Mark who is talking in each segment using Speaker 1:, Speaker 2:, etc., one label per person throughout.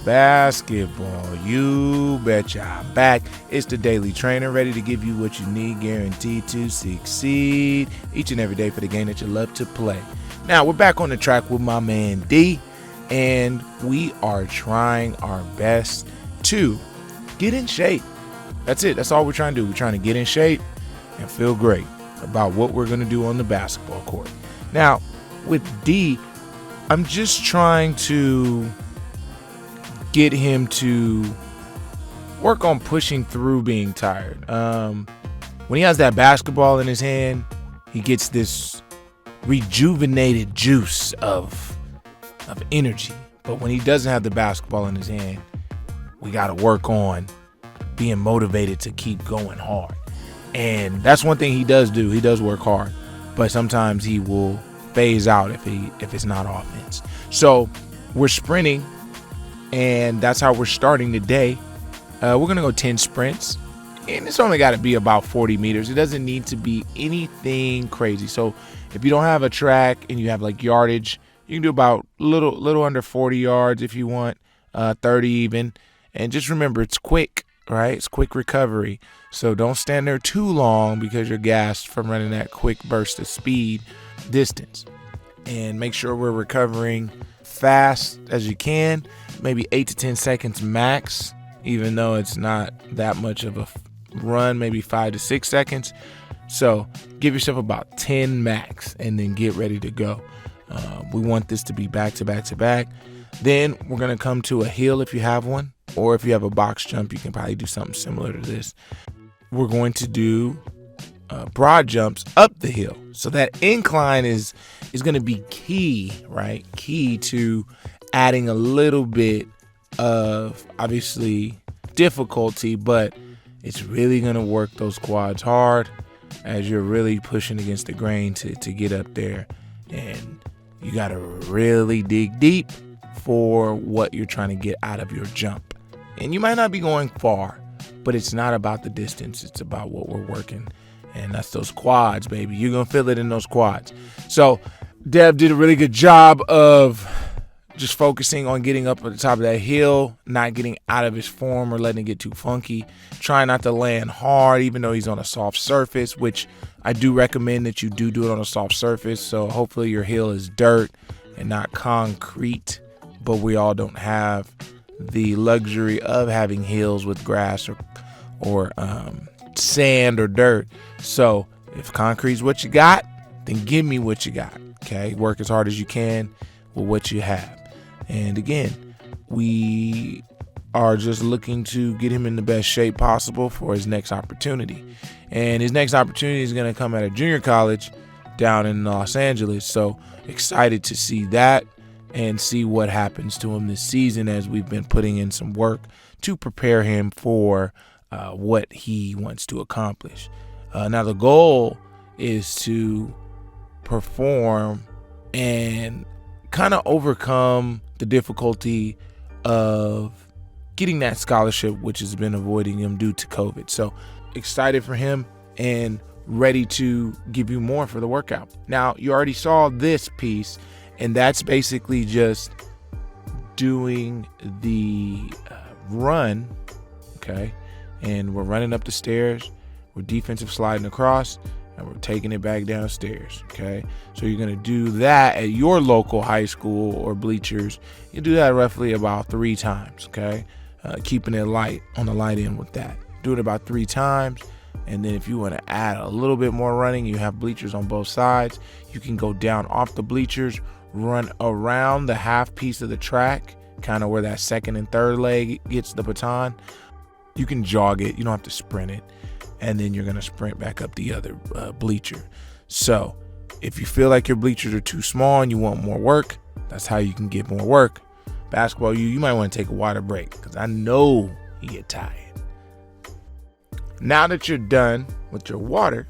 Speaker 1: basketball. You betcha. I'm back. It's the Daily Trainer, ready to give you what you need, guaranteed to succeed each and every day for the game that you love to play. Now, we're back on the track with my man D, and we are trying our best to get in shape. That's it. That's all we're trying to do. We're trying to get in shape and feel great about what we're going to do on the basketball court. Now, with D, I'm just trying to get him to work on pushing through being tired. When he has that basketball in his hand, he gets this rejuvenated juice of energy. But when he doesn't have the basketball in his hand, we got to work on being motivated to keep going hard. And that's one thing he does do. He does work hard, but sometimes he will phase out if it's not offense. So we're sprinting, and that's how we're starting today. We're going to go 10 sprints, and it's only got to be about 40 meters. It doesn't need to be anything crazy. So if you don't have a track and you have like yardage, you can do about little under 40 yards if you want, 30 even. And just remember, it's quick, right? It's quick recovery. So don't stand there too long because you're gassed from running that quick burst of speed distance. And make sure we're recovering fast as you can, maybe 8 to 10 seconds max, even though it's not that much of a run, maybe 5 to 6 seconds. So give yourself about 10 max and then get ready to go. We want this to be back to back to back. Then we're going to come to a hill if you have one, or if you have a box jump, you can probably do something similar to this. We're going to do broad jumps up the hill. So that incline is going to be key, right? Key to adding a little bit of, obviously, difficulty, but it's really going to work those quads hard as you're really pushing against the grain to get up there. And you got to really dig deep for what you're trying to get out of your jump. And you might not be going far, but it's not about the distance. It's about what we're working. And that's those quads, baby. You're going to feel it in those quads. So Dev did a really good job of just focusing on getting up at the top of that hill, not getting out of his form or letting it get too funky. Trying not to land hard, even though he's on a soft surface, which I do recommend that you do it on a soft surface. So hopefully your hill is dirt and not concrete. But we all don't have the luxury of having hills with grass or sand or dirt. So if concrete's what you got, then give me what you got. Okay, work as hard as you can with what you have. And again, we are just looking to get him in the best shape possible for his next opportunity. And his next opportunity is going to come at a junior college down in Los Angeles. So excited to see that and see what happens to him this season, as we've been putting in some work to prepare him for what he wants to accomplish. Now, the goal is to perform and kind of overcome the difficulty of getting that scholarship, which has been avoiding him due to COVID. So excited for him and ready to give you more for the workout. Now, you already saw this piece, and that's basically just doing the run, okay? And we're running up the stairs, we're defensive sliding across, and we're taking it back downstairs, okay? So you're going to do that at your local high school or bleachers. You do that roughly about 3 times, okay? Keeping it light on the light end with that. Do it about 3 times. And then if you want to add a little bit more running, you have bleachers on both sides. You can go down off the bleachers, run around the half piece of the track, kind of where that second and third leg gets the baton. You can jog it. You don't have to sprint it. And then you're going to sprint back up the other bleacher. So if you feel like your bleachers are too small and you want more work, that's how you can get more work. Basketball, you might want to take a water break, because I know you get tired. Now that you're done with your water,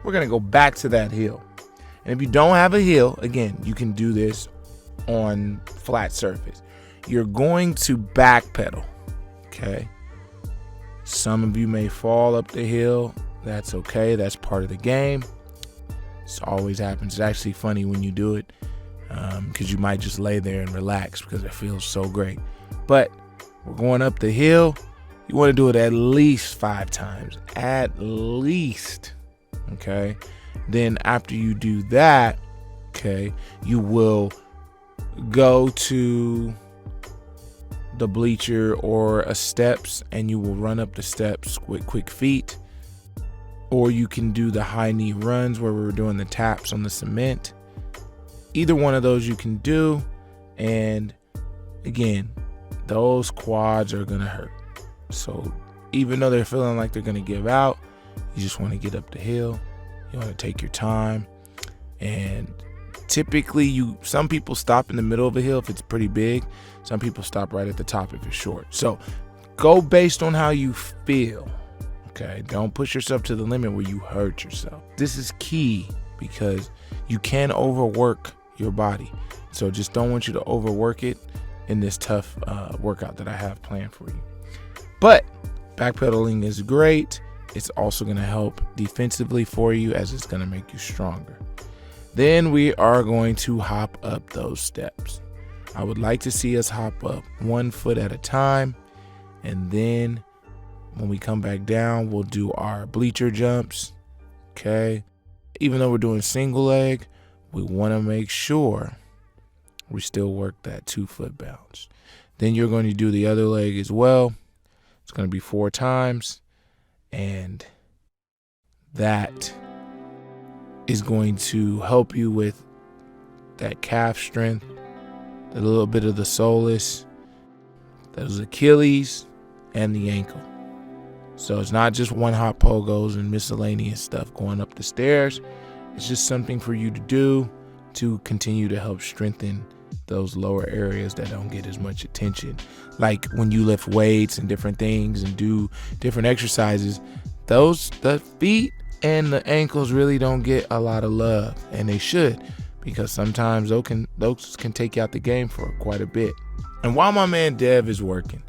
Speaker 1: we're going to go back to that hill. And if you don't have a hill, again, you can do this on flat surface. You're going to backpedal, okay? Some of you may fall up the hill. That's okay. That's part of the game. This always happens. It's actually funny when you do it, because you might just lay there and relax because it feels so great. But we're going up the hill. You want to do it at least 5 times, at least. Okay. Then after you do that, okay, you will go to the bleacher or a steps, and you will run up the steps with quick feet. Or you can do the high knee runs where we were doing the taps on the cement. Either one of those you can do. And again, those quads are gonna hurt. So even though they're feeling like they're gonna give out, you just want to get up the hill. You want to take your time. And typically some people stop in the middle of a hill if it's pretty big. Some people stop right at the top if it's short. So go based on how you feel. Okay, don't push yourself to the limit where you hurt yourself. This is key because you can overwork your body. So just don't want you to overwork it in this tough workout that I have planned for you. But backpedaling is great. It's also going to help defensively for you, as it's going to make you stronger. Then we are going to hop up those steps. I would like to see us hop up 1 foot at a time, and then when we come back down, we'll do our bleacher jumps. Okay. Even though we're doing single leg, we want to make sure we still work that 2 foot bounce. Then you're going to do the other leg as well. It's going to be 4 times. And that is going to help you with that calf strength, a little bit of the soleus, those Achilles, and the ankle. So it's not just one hop pogos and miscellaneous stuff going up the stairs. It's just something for you to do to continue to help strengthen those lower areas that don't get as much attention. Like when you lift weights and different things and do different exercises, the feet and the ankles really don't get a lot of love, and they should, because sometimes those can take you out the game for quite a bit. And while my man Dev is working,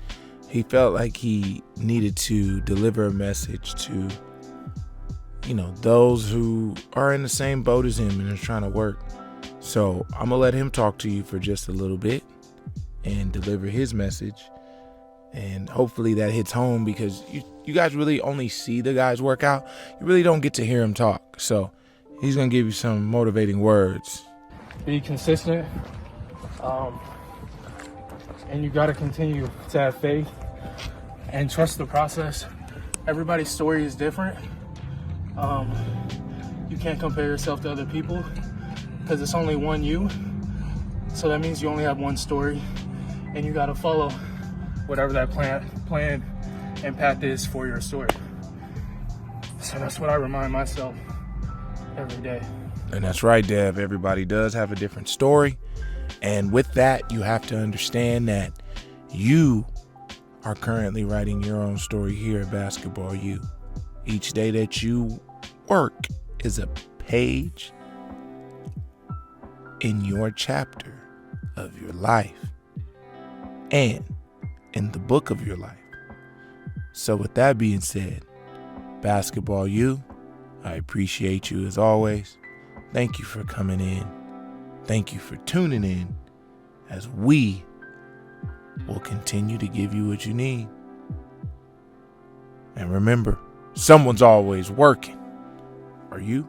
Speaker 1: he felt like he needed to deliver a message to, those who are in the same boat as him and are trying to work. So I'm gonna let him talk to you for just a little bit and deliver his message. And hopefully that hits home, because you guys really only see the guys work out. You really don't get to hear him talk. So he's gonna give you some motivating words.
Speaker 2: Be consistent. And you gotta continue to have faith and trust the process. Everybody's story is different. You can't compare yourself to other people because it's only one you. So that means you only have one story, and you gotta follow whatever that plan and path is for your story. So that's what I remind myself every day.
Speaker 1: And that's right, Dev. Everybody does have a different story. And with that, you have to understand that you are currently writing your own story here at Basketball U. Each day that you work is a page in your chapter of your life and in the book of your life. So with that being said, Basketball U, I appreciate you as always. Thank you for coming in. Thank you for tuning in, as we will continue to give you what you need. And remember, someone's always working. Are you?